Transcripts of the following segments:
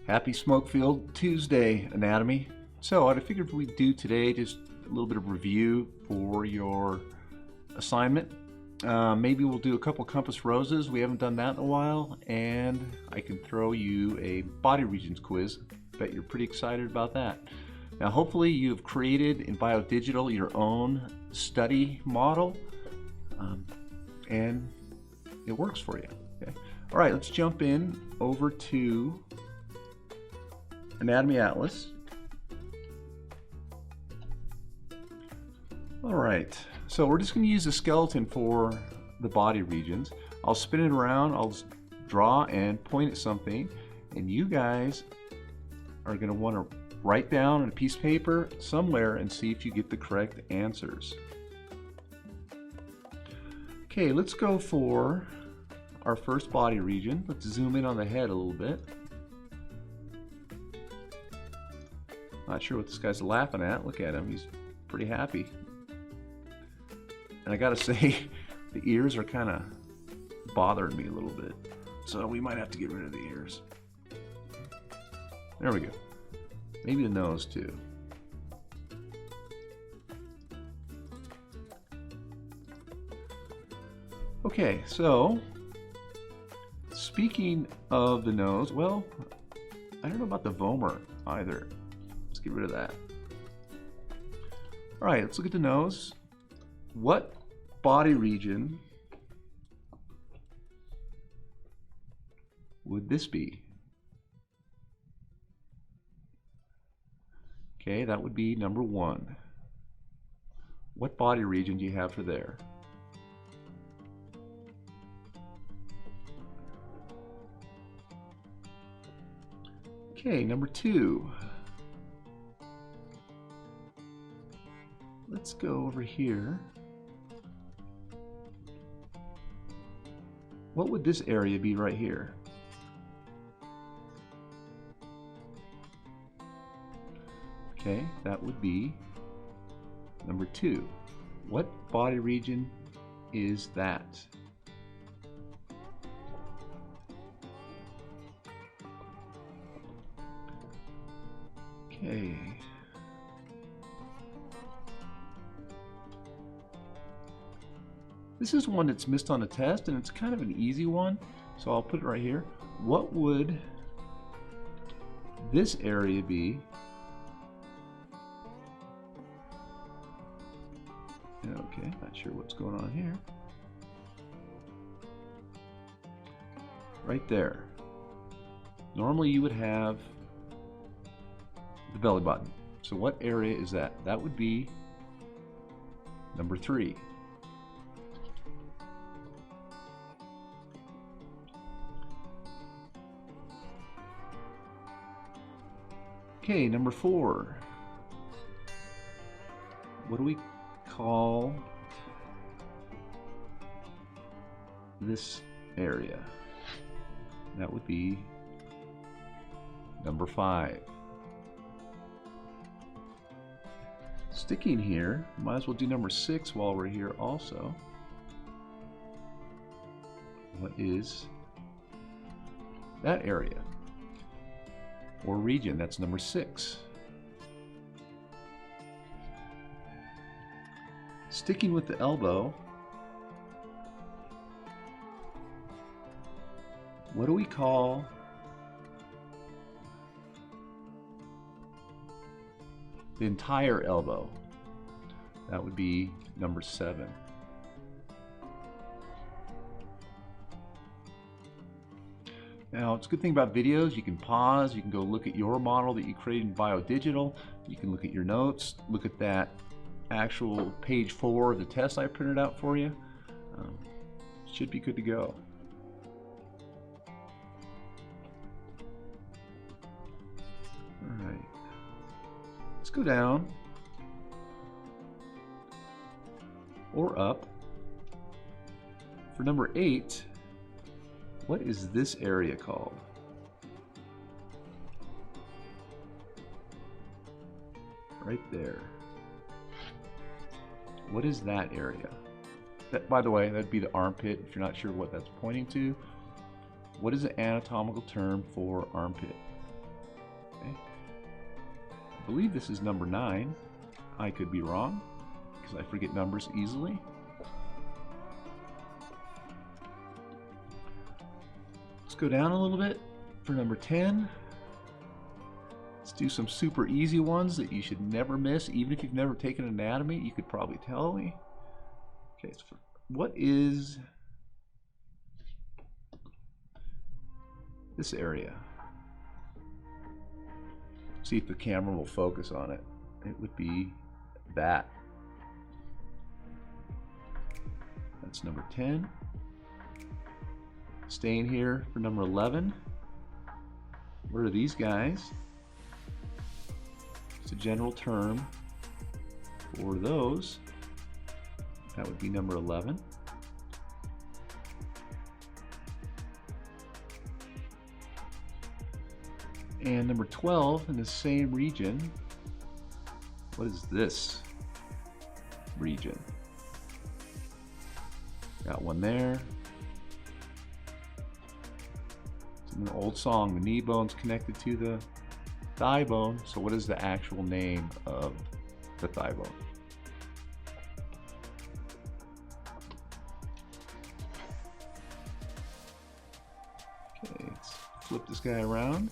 Happy Smoke-Filled Tuesday, Anatomy. So I figured we'd do today just a little bit of review for your assignment. Maybe we'll do a couple compass roses. We haven't done that in a while. And I can throw you a body regions quiz. Bet you're pretty excited about that. Now hopefully you've created in BioDigital your own study model. And it works for you. Okay. All right, let's jump in over to Anatomy Atlas. All right, so we're just going to use the skeleton for the body regions. I'll spin it around, I'll draw and point at something, and you guys are going to want to write down on a piece of paper somewhere and see if you get the correct answers. Okay, let's go for our first body region. Let's zoom in on the head a little bit. Not sure what this guy's laughing at. Look at him, he's pretty happy. And I gotta say, the ears are kind of bothering me a little bit. So we might have to get rid of the ears. There we go. Maybe the nose too. Okay, so speaking of the nose, well, I don't know about the vomer either. Let's get rid of that. All right, let's look at the nose. What body region would this be? Okay, that would be number 1. What body region do you have for there? Okay, number 2. Let's go over here. What would this area be right here? Okay, that would be number 2. What body region is that? Okay. This is one that's missed on the test, and it's kind of an easy one, so I'll put it right here. What would this area be? Okay, not sure what's going on here. Right there. Normally you would have the belly button. So what area is that? That would be number 3. Okay, number 4. What do we call this area? That would be number 5. Sticking here, might as well do number 6 while we're here also. What is that area or region? That's number 6. Sticking with the elbow, what do we call the entire elbow? That would be number 7. Now, it's a good thing about videos. You can pause, you can go look at your model that you created in BioDigital. You can look at your notes, look at that actual page 4 of the test I printed out for you. Should be good to go. All right, let's go down or up. For number 8, what is this area called? Right there. What is that area? That, by the way, that'd be the armpit if you're not sure what that's pointing to. What is the anatomical term for armpit? believe this is number 9. I could be wrong, because I forget numbers easily. Let's go down a little bit for number 10. Let's do some super easy ones that you should never miss. Even if you've never taken anatomy, you could probably tell me. Okay, so what is this area? See if the camera will focus on it. It would be that. That's number 10. Staying here for number 11. What are these guys? It's a general term for those. That would be number 11. And number 12 in the same region. What is this region? Got one there. It's an old song. The knee bone's connected to the thigh bone. So what is the actual name of the thigh bone? Okay, let's flip this guy around.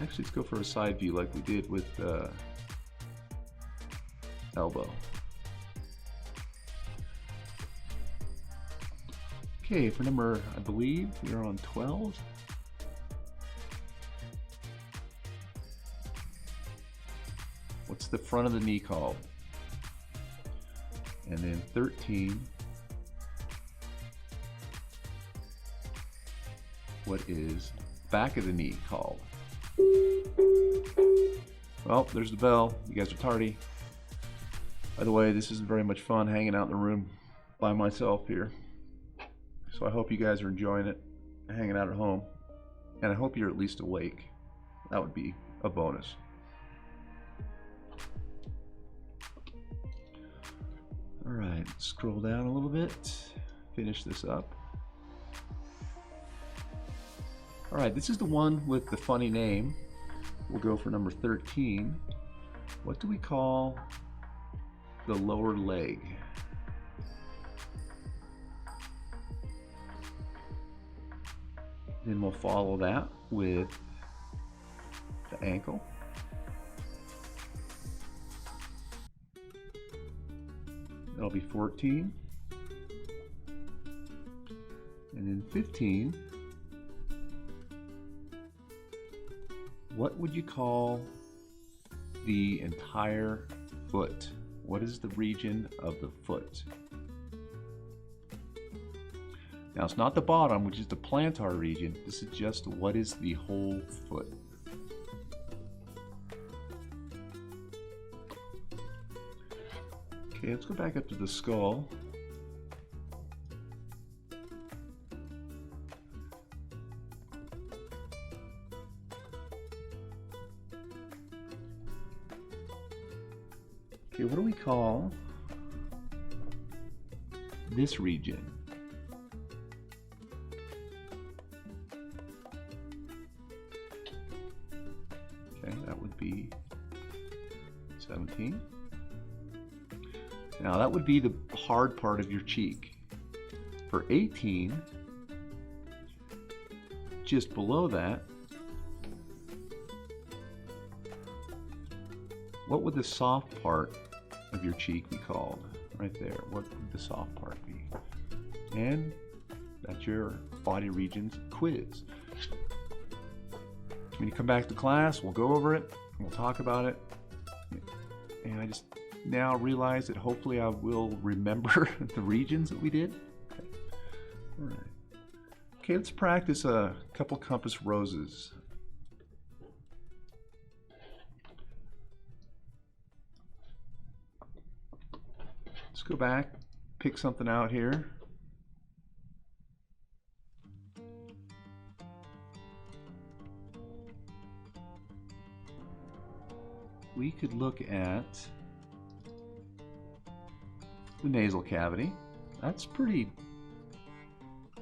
Actually, let's go for a side view like we did with elbow. Okay, for number, I believe we are on 12. What's the front of the knee called? And then 13. What is back of the knee called? Well, there's the bell. You guys are tardy. By the way, this isn't very much fun hanging out in the room by myself here. So I hope you guys are enjoying it, hanging out at home. And I hope you're at least awake. That would be a bonus. All right, scroll down a little bit. Finish this up. All right, this is the one with the funny name. We'll go for number 13. What do we call the lower leg? Then we'll follow that with the ankle. That'll be 14. And then 15. What would you call the entire foot? What is the region of the foot? Now it's not the bottom, which is the plantar region. This is just what is the whole foot. Okay, let's go back up to the skull. Okay, what do we call this region? Okay, that would be 17. Now that would be the hard part of your cheek. For 18, just below that, what would the soft part of your cheek be called? Right there. What would the soft part be? And that's your body regions quiz. When you come back to class, we'll go over it, we'll talk about it. And I just now realize that hopefully I will remember the regions that we did. Okay. All right. Okay, let's practice a couple compass roses. Let's go back, pick something out here. We could look at the nasal cavity. That's pretty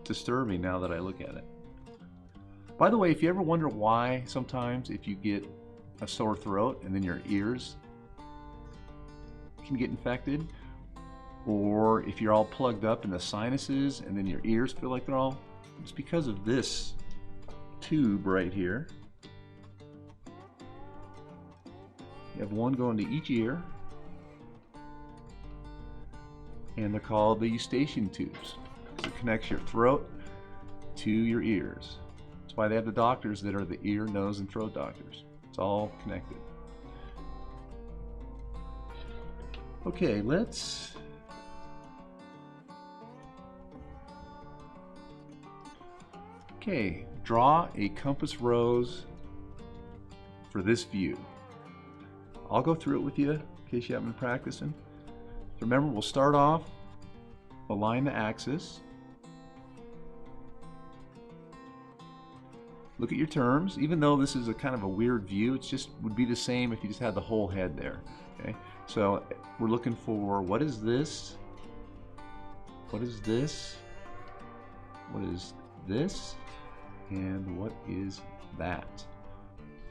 disturbing now that I look at it. By the way, if you ever wonder why sometimes if you get a sore throat and then your ears can get infected, or if you're all plugged up in the sinuses and then your ears feel like they're all, it's because of this tube right here. You have one going to each ear, and they're called the eustachian tubes. It connects your throat to your ears. That's why they have the doctors that are the ear, nose, and throat doctors. It's all connected. Okay, let's draw a compass rose for this view. I'll go through it with you in case you haven't been practicing. Remember, we'll start off, align the axis. Look at your terms. Even though this is a kind of a weird view, it just would be the same if you just had the whole head there. Okay, so we're looking for, what is this? What is this? What is this? And what is that?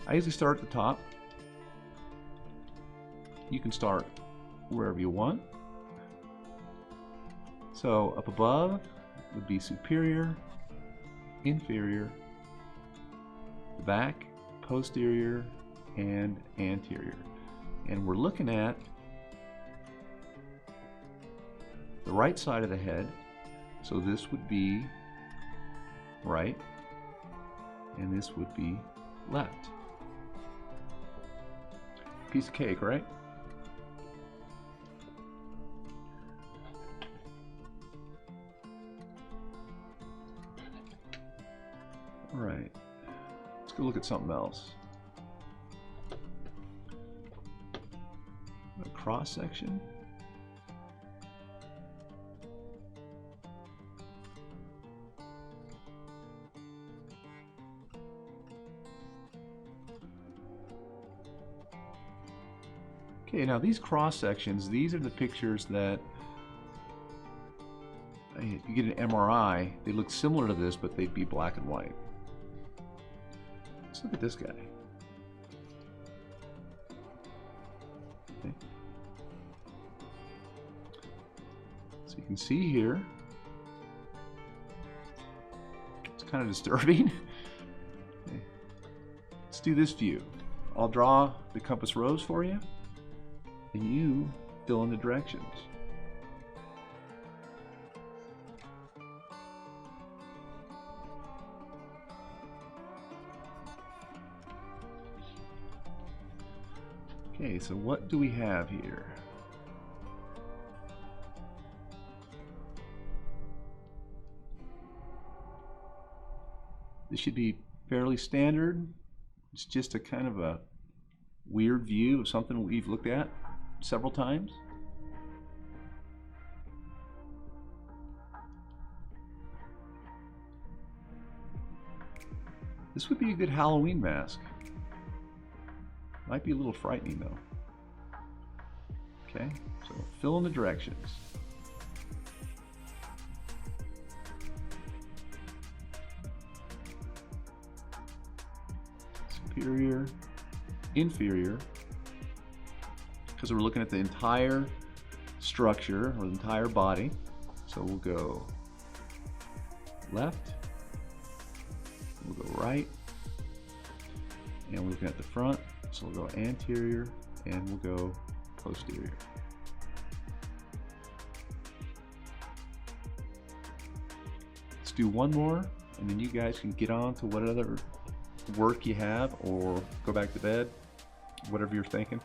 I usually start at the top. You can start wherever you want. So up above would be superior, inferior, the back, posterior, and anterior. And we're looking at the right side of the head. So this would be right, and this would be left. Piece of cake, right? All right, let's go look at something else. A cross section. Okay, now these cross sections, these are the pictures that if you get an MRI, they look similar to this, but they'd be black and white. Let's look at this guy. Okay. So you can see here, it's kind of disturbing. Okay. Let's do this view. I'll draw the compass rose for you, and you fill in the directions. Okay, so what do we have here? This should be fairly standard. It's just a kind of a weird view of something we've looked at several times. This would be a good Halloween mask. Might be a little frightening though. Okay, so fill in the directions. Superior, inferior, because we're looking at the entire structure or the entire body. So we'll go left, we'll go right, and we're looking at the front. So we'll go anterior and we'll go posterior. Let's do one more, and then you guys can get on to what other work you have or go back to bed, whatever you're thinking.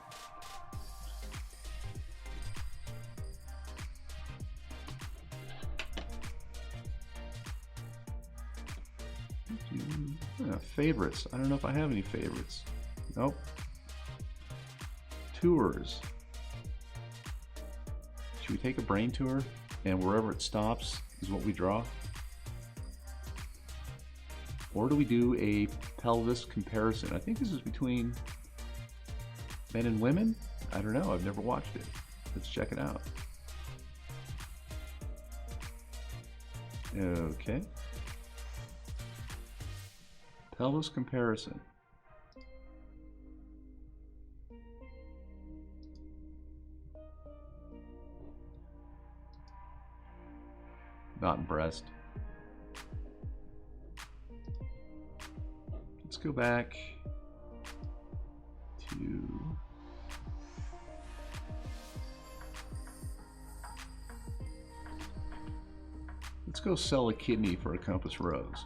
Favorites. I don't know if I have any favorites. Nope. Tours. Should we take a brain tour and wherever it stops is what we draw? Or do we do a pelvis comparison? I think this is between men and women. I don't know. I've never watched it. Let's check it out. Okay. Pelvis comparison. Not impressed. Let's go back to let's go sell a kidney for a compass rose.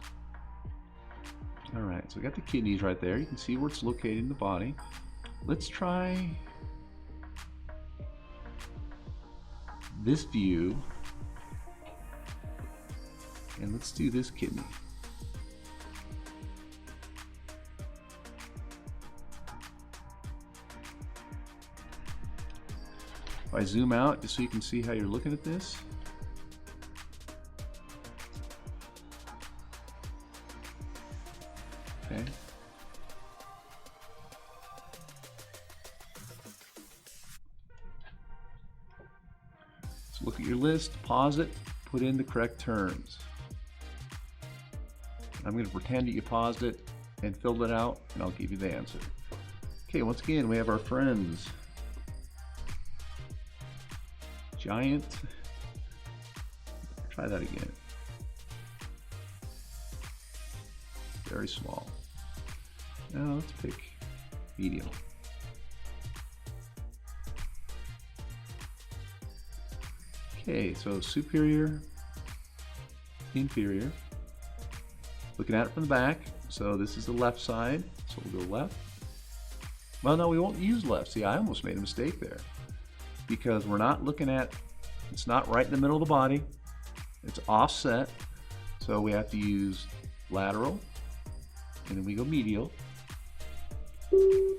All right, so we got the kidneys right there. You can see where it's located in the body. Let's try this view, and let's do this kidney. If I zoom out just so you can see how you're looking at this. Okay. So look at your list, pause it, put in the correct terms. I'm going to pretend that you paused it and filled it out, and I'll give you the answer. Okay, once again, we have our friends. Giant. Try that again. Very small. Now let's pick medium. Okay, so superior, inferior. Looking at it from the back. So this is the left side, so we'll go left. Well, no, we won't use left. See, I almost made a mistake there because we're not looking at, it's not right in the middle of the body. It's offset, so we have to use lateral, and then we go medial.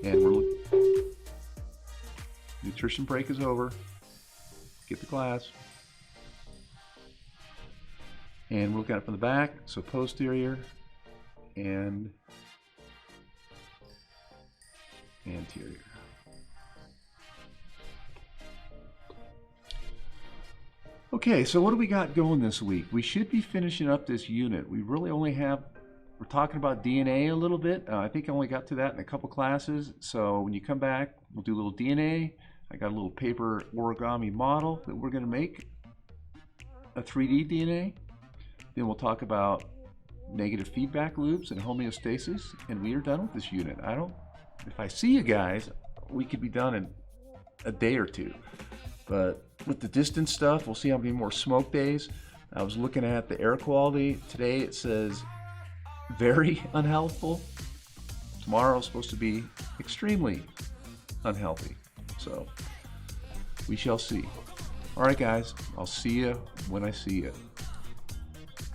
And we're nutrition break is over. Get the class. And we're looking at it from the back, so posterior and anterior. Okay, so what do we got going this week? We should be finishing up this unit. We really only have, we're talking about DNA a little bit. I think I only got to that in a couple classes. So when you come back, we'll do a little DNA. I got a little paper origami model that we're gonna make, a 3D DNA. Then we'll talk about negative feedback loops and homeostasis, and we are done with this unit. If I see you guys, we could be done in a day or two. But with the distance stuff, we'll see how many more smoke days. I was looking at the air quality. Today it says very unhealthful. Tomorrow is supposed to be extremely unhealthy. So we shall see. All right, guys, I'll see you when I see you.